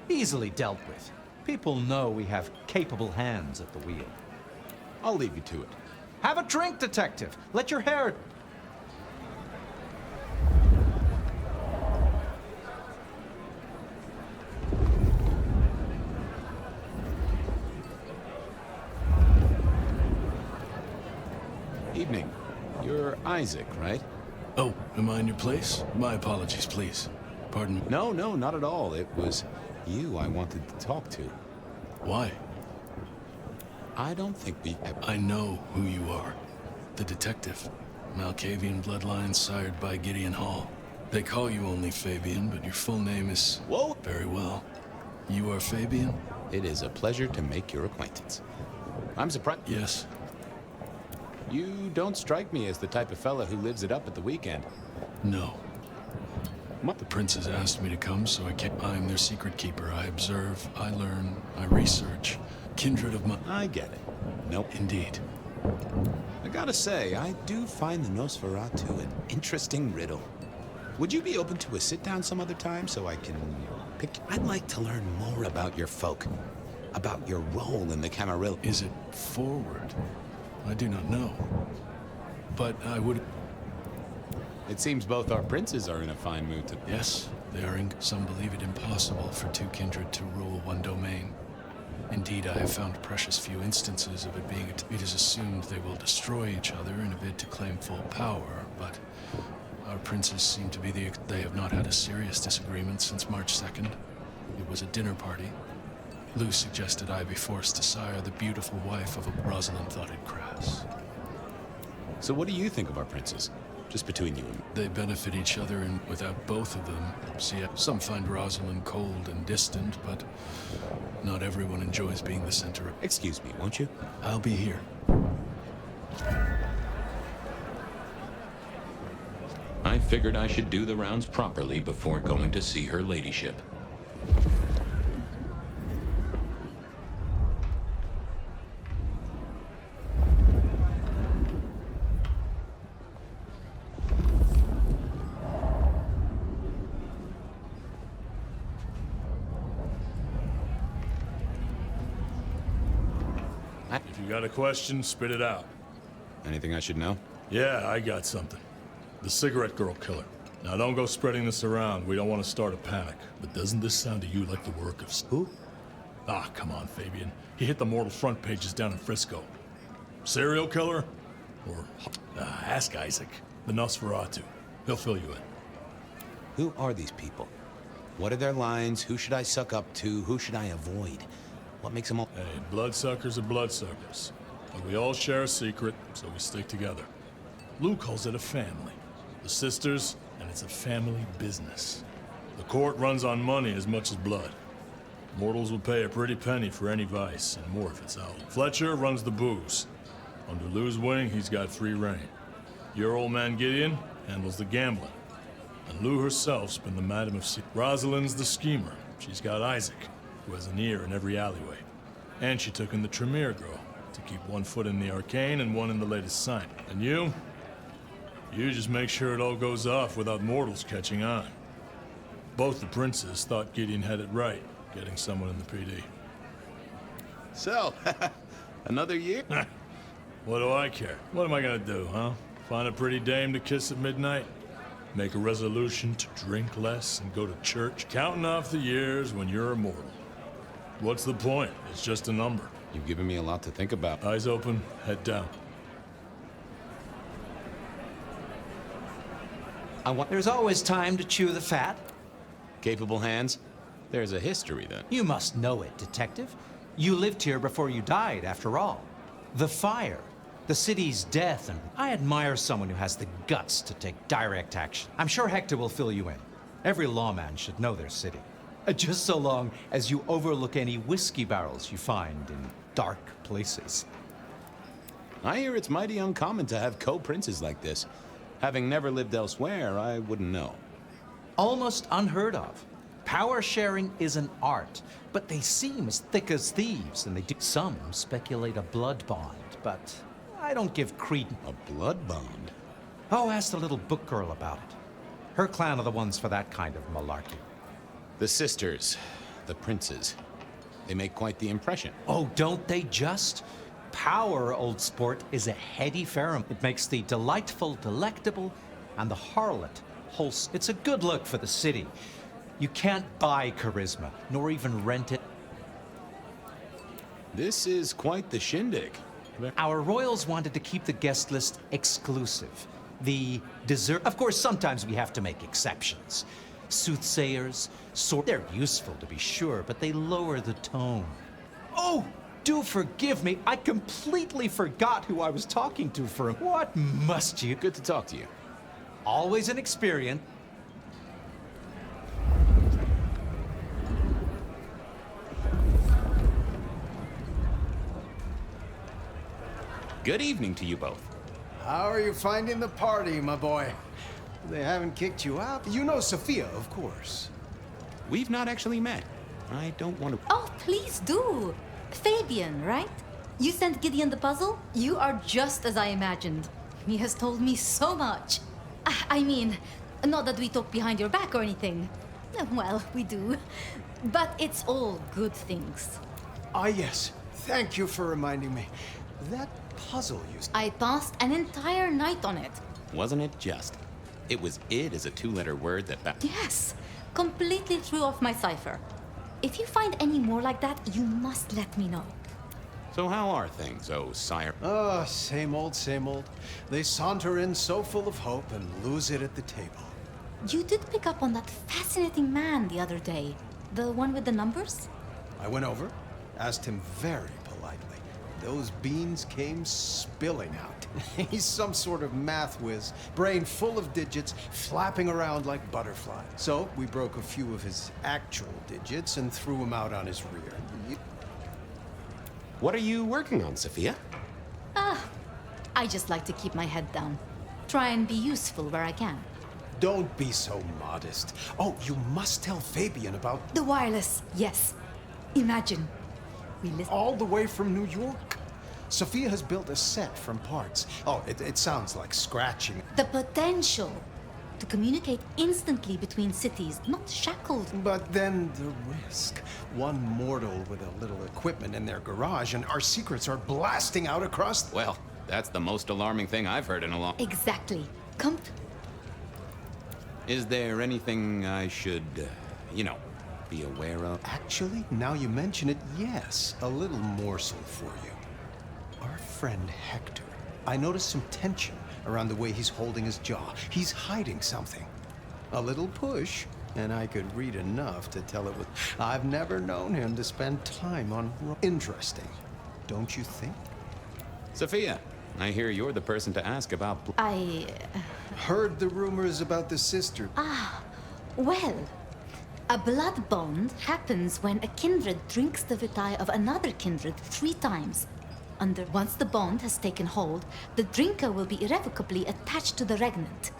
Easily dealt with. People know we have capable hands at the wheel. I'll leave you to it. Have a drink, detective. Let your hair... Evening. You're Isaac, right? Oh, am I in your place? My apologies, please. Pardon me. No, not at all. It was you I wanted to talk to. Why? I don't think we have... I know who you are. The detective. Malkavian bloodlines sired by Gideon Hall. They call you only Fabian, but your full name is... Whoa! Very well. You are Fabian? It is a pleasure to make your acquaintance. I'm surprised... Yes. You don't strike me as the type of fella who lives it up at the weekend. No. The princes asked me to come, so I came. I'm their secret keeper. I observe, I learn, I research. Kindred of my... I get it. Nope. Indeed. I gotta say, I do find the Nosferatu an interesting riddle. Would you be open to a sit-down some other time so I can pick... I'd like to learn more about your folk. About your role in the Camarilla. Is it forward? I do not know. But I would... It seems both our princes are in a fine mood to... Yes, they are in... Some believe it impossible for two kindred to rule one domain. Indeed, I have found precious few instances of it being... It is assumed they will destroy each other in a bid to claim full power, but... Our princes seem to be the... They have not had a serious disagreement since March 2nd. It was a dinner party. Lou suggested I be forced to sire the beautiful wife of a... Rosalind thought it crass. So what do you think of our princes? Just between you and me. They benefit each other, and without both of them, see, some find Rosalind cold and distant, but not everyone enjoys being the center of... Excuse me, won't you? I'll be here. I figured I should do the rounds properly before going to see her ladyship. If you got a question, spit it out. Anything I should know? Yeah, I got something. The cigarette girl killer. Now don't go spreading this around. We don't want to start a panic. But doesn't this sound to you like the work of... Who? Ah, come on, Fabian. He hit the mortal front pages down in Frisco. Serial killer? Or... ask Isaac. The Nosferatu. He'll fill you in. Who are these people? What are their lines? Who should I suck up to? Who should I avoid? What makes them all... Hey, bloodsuckers are bloodsuckers. But we all share a secret, so we stick together. Lou calls it a family. The sisters, and it's a family business. The court runs on money as much as blood. Mortals will pay a pretty penny for any vice, and more if it's out. Fletcher runs the booze. Under Lou's wing, he's got free reign. Your old man Gideon handles the gambling. And Lou herself's been the Madam of Secrets. Rosalind's the schemer. She's got Isaac, who has an ear in every alleyway. And she took in the Tremere girl, to keep one foot in the arcane and one in the latest sign. And you just make sure it all goes off without mortals catching on. Both the princes thought Gideon had it right, getting someone in the PD. So, another year? What do I care? What am I gonna do, huh? Find a pretty dame to kiss at midnight? Make a resolution to drink less and go to church? Counting off the years when you're immortal. What's the point? It's just a number. You've given me a lot to think about. Eyes open, head down. There's always time to chew the fat. Capable hands? There's a history, then. You must know it, detective. You lived here before you died, after all. The fire, the city's death, and I admire someone who has the guts to take direct action. I'm sure Hector will fill you in. Every lawman should know their city. Just so long as you overlook any whiskey barrels you find in dark places. I hear it's mighty uncommon to have co-princes like this. Having never lived elsewhere, I wouldn't know. Almost unheard of. Power sharing is an art, but they seem as thick as thieves, and they do. Some speculate a blood bond, but I don't give credence. A blood bond? Oh, ask the little book girl about it. Her clan are the ones for that kind of malarkey. The sisters, the princes. They make quite the impression. Oh, don't they just? Power, old sport, is a heady pheromone. It makes the delightful delectable, and the harlot wholesome. It's a good look for the city. You can't buy charisma, nor even rent it. This is quite the shindig. Our royals wanted to keep the guest list exclusive. The dessert... Of course, sometimes we have to make exceptions. Soothsayers, they're useful to be sure, but they lower the tone. Oh, do forgive me. I completely forgot who I was talking to for a... What must you... Good to talk to you. Always an experience. Good evening to you both. How are you finding the party, my boy? They haven't kicked you out? You know Sophia, of course. We've not actually met. I don't want to... Oh, please do. Fabian, right? You sent Gideon the puzzle? You are just as I imagined. He has told me so much. I mean, not that we talk behind your back or anything. Well, we do. But it's all good things. Ah, yes. Thank you for reminding me. That puzzle you... I passed an entire night on it. Wasn't it just? It was id as a two-letter word that... Yes. Completely threw off my cipher. If you find any more like that, you must let me know. So how are things, oh sire? Oh, same old, same old. They saunter in so full of hope and lose it at the table. You did pick up on that fascinating man the other day. The one with the numbers? I went over, asked him very politely. Those beans came spilling out. He's some sort of math whiz, brain full of digits, flapping around like butterflies. So we broke a few of his actual digits and threw him out on his rear. What are you working on, Sophia? I just like to keep my head down. Try and be useful where I can. Don't be so modest. Oh, you must tell Fabian about... The wireless, yes. Imagine. We listen... All the way from New York. Sophia has built a set from parts. Oh, it sounds like scratching. The potential to communicate instantly between cities, not shackled. But then the risk. One mortal with a little equipment in their garage, and our secrets are blasting out across... Well, that's the most alarming thing I've heard in a long... Exactly. Is there anything I should, be aware of? Actually, now you mention it, yes. A little morsel for you. Our friend Hector. I noticed some tension around the way he's holding his jaw. He's hiding something. A little push, and I could read enough to tell it was... I've never known him to spend time on... Interesting, don't you think? Sophia, I hear you're the person to ask about... I... Heard the rumors about the sister. Well, a blood bond happens when a kindred drinks the vitae of another kindred 3 times. Once the bond has taken hold, the drinker will be irrevocably attached to the regnant.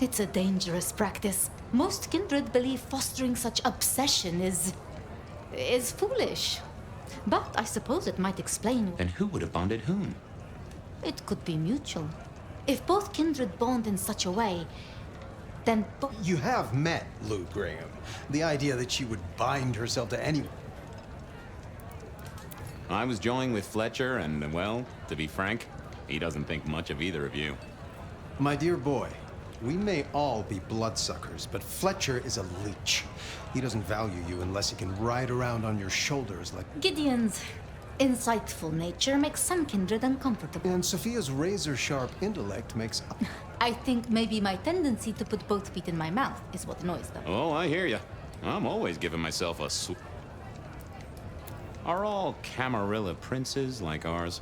It's a dangerous practice. Most kindred believe fostering such obsession is foolish. But I suppose it might explain... Then who would have bonded whom? It could be mutual. If both kindred bond in such a way, then... You have met Lou Graham. The idea that she would bind herself to anyone... I was joining with Fletcher, and, well, to be frank, he doesn't think much of either of you. My dear boy, we may all be bloodsuckers, but Fletcher is a leech. He doesn't value you unless he can ride around on your shoulders like... Gideon's insightful nature makes some kindred uncomfortable. And Sophia's razor-sharp intellect makes... I think maybe my tendency to put both feet in my mouth is what annoys them. Oh, I hear you. I'm always giving myself a swoop. Are all Camarilla princes like ours?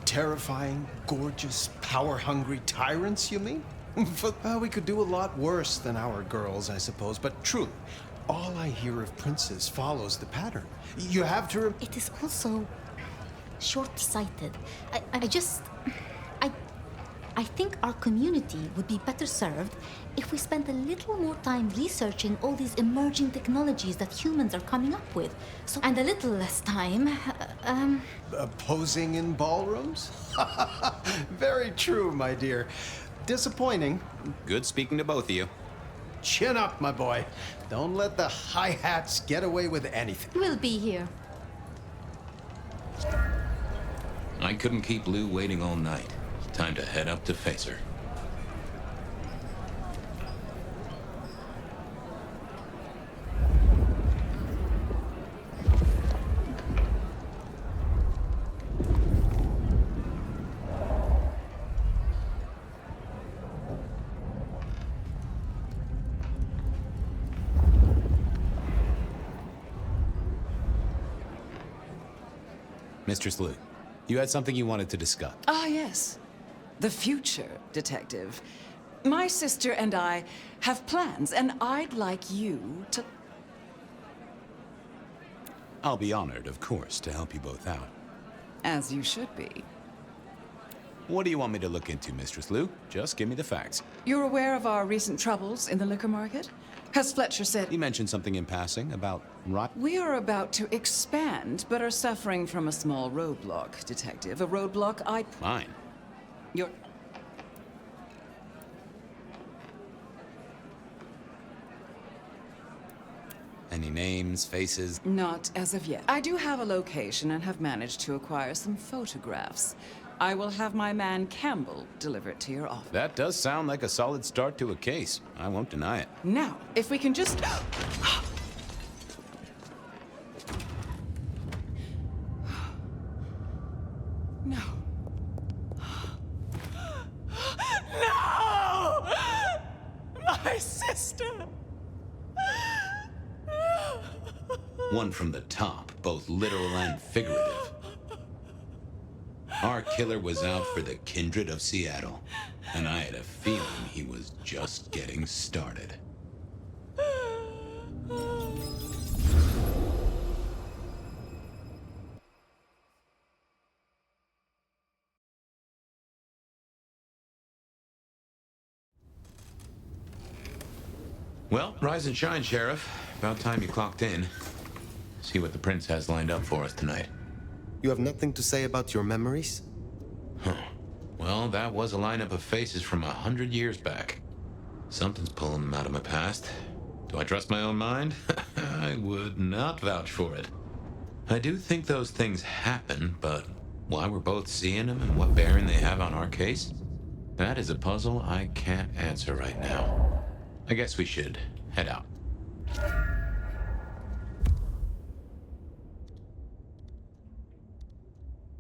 Terrifying, gorgeous, power-hungry tyrants, you mean? We could do a lot worse than our girls, I suppose, but truly, all I hear of princes follows the pattern. You have to... It is also short-sighted. I think our community would be better served if we spent a little more time researching all these emerging technologies that humans are coming up with. And a little less time, Posing in ballrooms? Very true, my dear. Disappointing. Good speaking to both of you. Chin up, my boy. Don't let the hi-hats get away with anything. We'll be here. I couldn't keep Lou waiting all night. Time to head up to face her. Mistress Lou, you had something you wanted to discuss. Ah, yes. The future, Detective. My sister and I have plans, and I'd like you to... I'll be honored, of course, to help you both out. As you should be. What do you want me to look into, Mistress Lou? Just give me the facts. You're aware of our recent troubles in the liquor market? Has Fletcher said... He mentioned something in passing about rot... We are about to expand, but are suffering from a small roadblock, Detective. A roadblock I... Fine. You're... Any names, faces? Not as of yet. I do have a location and have managed to acquire some photographs. I will have my man Campbell deliver it to your office. That does sound like a solid start to a case. I won't deny it. Now, if we can just... No. No! My sister! One from the top, both literal and figurative. Our killer was out for the kindred of Seattle, and I had a feeling he was just getting started. Well, rise and shine, Sheriff. About time you clocked in. See what the prince has lined up for us tonight. You have nothing to say about your memories? Huh. Well, that was a lineup of faces from 100 years back. Something's pulling them out of my past. Do I trust my own mind? I would not vouch for it. I do think those things happen, but why we're both seeing them and what bearing they have on our case? That is a puzzle I can't answer right now. I guess we should head out.